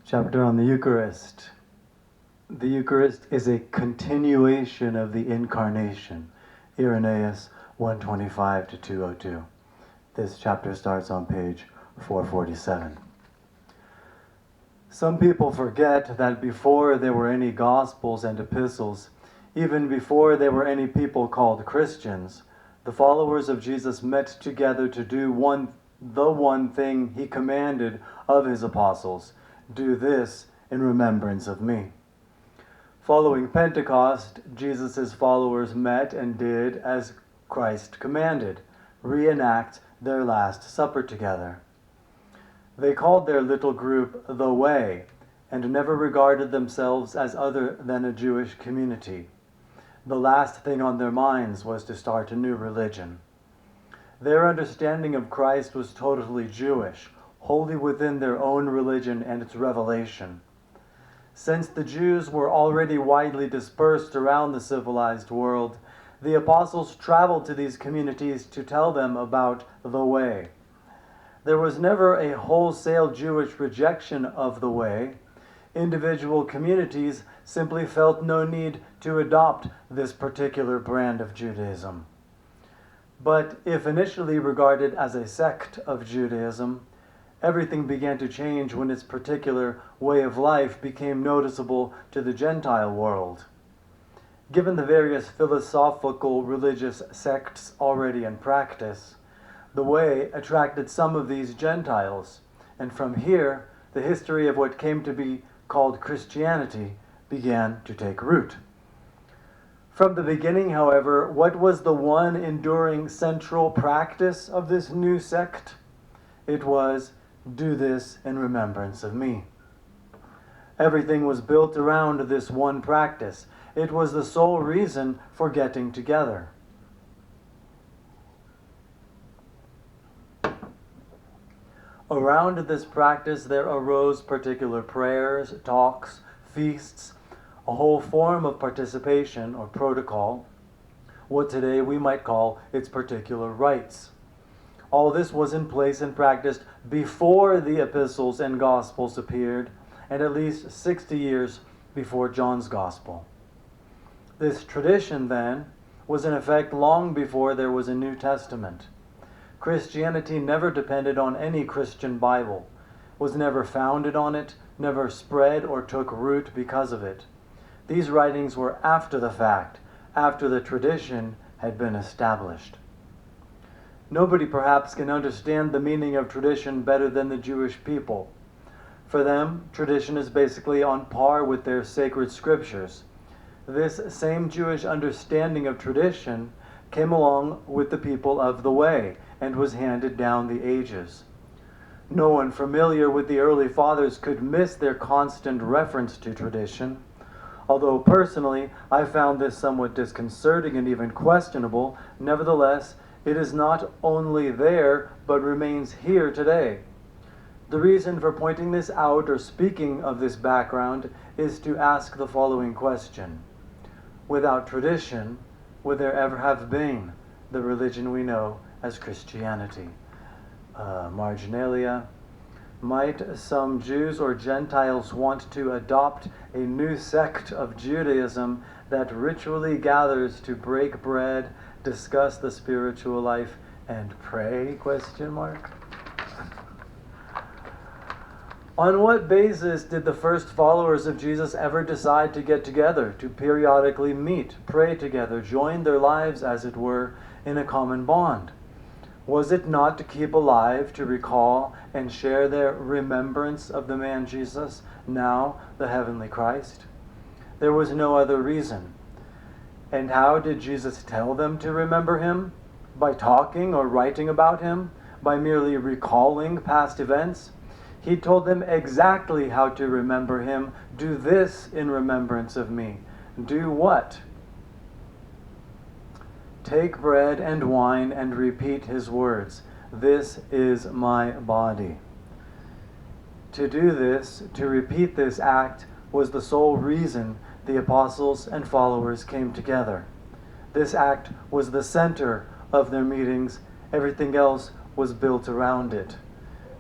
Chapter on the Eucharist. The Eucharist is a continuation of the Incarnation. Irenaeus 125 to 202. This chapter starts on page 447. Some people forget that before there were any Gospels and epistles, even before there were any people called Christians, the followers of Jesus met together to do the one thing he commanded of his apostles: do this in remembrance of me. Following Pentecost, Jesus' followers met and did as Christ commanded, reenact their Last Supper together. They called their little group the Way, and never regarded themselves as other than a Jewish community. The last thing on their minds was to start a new religion. Their understanding of Christ was totally Jewish, wholly within their own religion and its revelation. Since the Jews were already widely dispersed around the civilized world, the apostles traveled to these communities to tell them about the Way. There was never a wholesale Jewish rejection of the Way. Individual communities simply felt no need to adopt this particular brand of Judaism. But if initially regarded as a sect of Judaism, everything began to change when its particular way of life became noticeable to the Gentile world. Given the various philosophical religious sects already in practice, the Way attracted some of these Gentiles, and from here, the history of what came to be called Christianity began to take root. From the beginning, however, what was the one enduring central practice of this new sect? It was, do this in remembrance of me. Everything was built around this one practice. It was the sole reason for getting together. Around this practice there arose particular prayers, talks, feasts, a whole form of participation or protocol, what today we might call its particular rites. All this was in place and practiced before the epistles and gospels appeared, and at least 60 years before John's gospel. This tradition, then, was in effect long before there was a New Testament. Christianity never depended on any Christian Bible, was never founded on it, never spread or took root because of it. These writings were after the fact, after the tradition had been established. Nobody perhaps can understand the meaning of tradition better than the Jewish people. For them, tradition is basically on par with their sacred scriptures. This same Jewish understanding of tradition came along with the people of the Way and was handed down the ages. No one familiar with the early fathers could miss their constant reference to tradition. Although personally I found this somewhat disconcerting and even questionable, nevertheless, it is not only there, but remains here today. The reason for pointing this out or speaking of this background is to ask the following question. Without tradition, would there ever have been the religion we know as Christianity? Marginalia. Might some Jews or Gentiles want to adopt a new sect of Judaism that ritually gathers to break bread, discuss the spiritual life, and pray? ? On what basis did the first followers of Jesus ever decide to get together, to periodically meet, pray together, join their lives, as it were, in a common bond? Was it not to keep alive, to recall, and share their remembrance of the man Jesus, now the heavenly Christ? There was no other reason. And how did Jesus tell them to remember him? By talking or writing about him? By merely recalling past events? He told them exactly how to remember him. Do this in remembrance of me. Do what? Take bread and wine and repeat his words. This is my body. To do this, to repeat this act, was the sole reason the apostles and followers came together. This act was the center of their meetings. Everything else was built around it.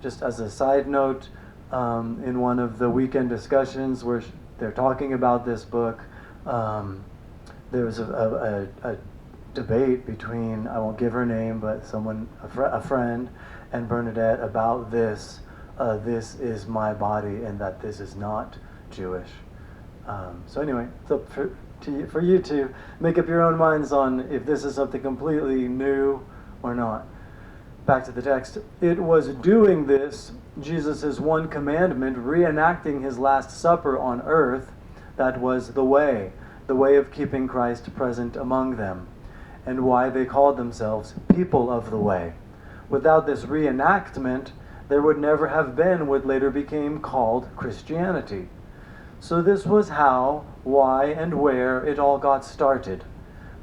Just as a side note, in one of the weekend discussions where they're talking about this book. There was a debate between, I won't give her name, but a friend, and Bernadette about this. This is my body, and that this is not Jewish. So anyway, it's up for you to make up your own minds on if this is something completely new or not. Back to the text. It was doing this, Jesus' one commandment, reenacting his Last Supper on earth, that was the way of keeping Christ present among them, and why they called themselves people of the way. Without this reenactment, there would never have been what later became called Christianity. So this was how, why, and where it all got started.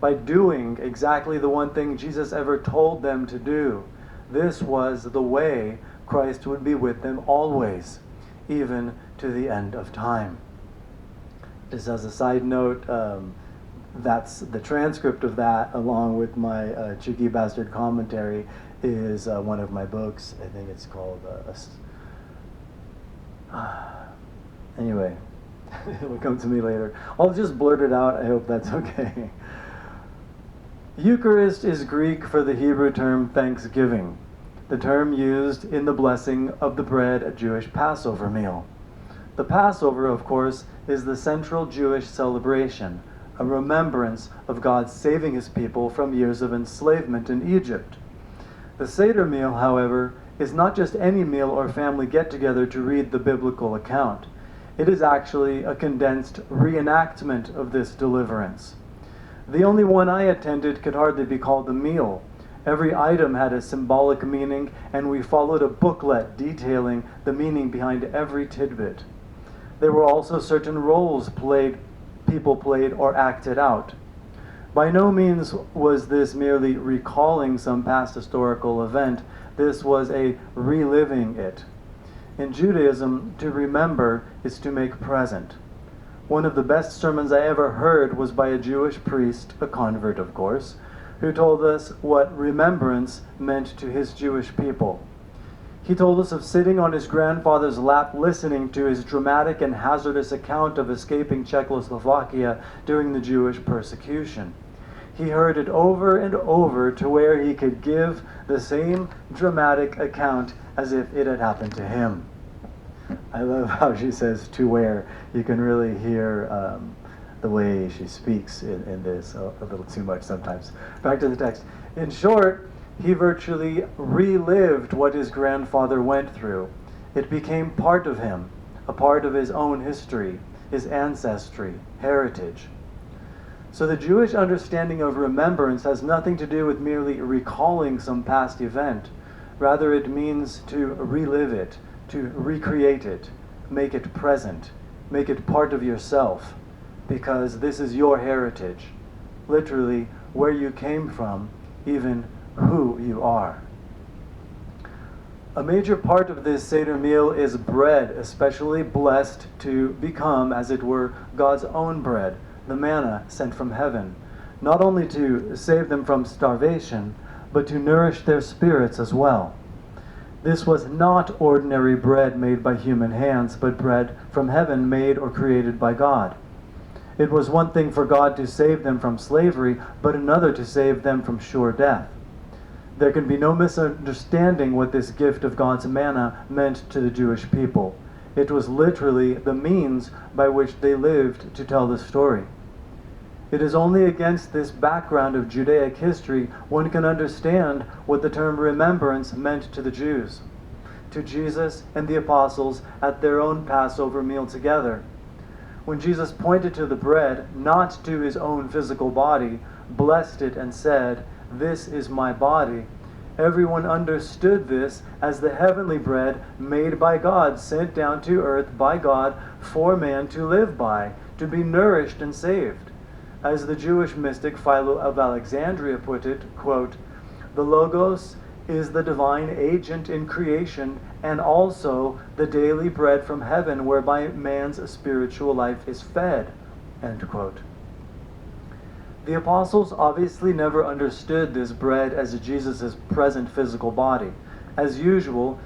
By doing exactly the one thing Jesus ever told them to do. This was the way Christ would be with them always, even to the end of time. Just as a side note, that's the transcript of that, along with my Cheeky Bastard commentary, is one of my books. I think it's called... anyway, it will come to me later. I'll just blurt it out. I hope that's okay. Eucharist is Greek for the Hebrew term thanksgiving, the term used in the blessing of the bread at Jewish Passover meal. The Passover, of course, is the central Jewish celebration, a remembrance of God saving his people from years of enslavement in Egypt. The Seder meal, however, is not just any meal or family get-together to read the biblical account. It is actually a condensed reenactment of this deliverance. The only one I attended could hardly be called a meal. Every item had a symbolic meaning, and we followed a booklet detailing the meaning behind every tidbit. There were also certain roles people played or acted out. By no means was this merely recalling some past historical event. This was a reliving it. In Judaism, to remember is to make present. One of the best sermons I ever heard was by a Jewish priest, a convert of course, who told us what remembrance meant to his Jewish people. He told us of sitting on his grandfather's lap listening to his dramatic and hazardous account of escaping Czechoslovakia during the Jewish persecution. He heard it over and over to where he could give the same dramatic account as if it had happened to him. I love how she says to where. You can really hear the way she speaks in this a little too much sometimes. Back to the text. In short, he virtually relived what his grandfather went through. It became part of him, a part of his own history, his ancestry, heritage. So the Jewish understanding of remembrance has nothing to do with merely recalling some past event. Rather, it means to relive it, to recreate it, make it present, make it part of yourself, because this is your heritage, literally where you came from, even who you are. A major part of this Seder meal is bread, especially blessed to become, as it were, God's own bread, the manna sent from heaven, not only to save them from starvation, but to nourish their spirits as well. This was not ordinary bread made by human hands, but bread from heaven made or created by God. It was one thing for God to save them from slavery, but another to save them from sure death. There can be no misunderstanding what this gift of God's manna meant to the Jewish people. It was literally the means by which they lived to tell the story. It is only against this background of Judaic history one can understand what the term remembrance meant to the Jews, to Jesus and the apostles at their own Passover meal together. When Jesus pointed to the bread, not to his own physical body, blessed it and said, "This is my body," everyone understood this as the heavenly bread made by God, sent down to earth by God for man to live by, to be nourished and saved. As the Jewish mystic Philo of Alexandria put it, quote, "The Logos is the divine agent in creation and also the daily bread from heaven whereby man's spiritual life is fed," end quote. The apostles obviously never understood this bread as Jesus' present physical body. As usual,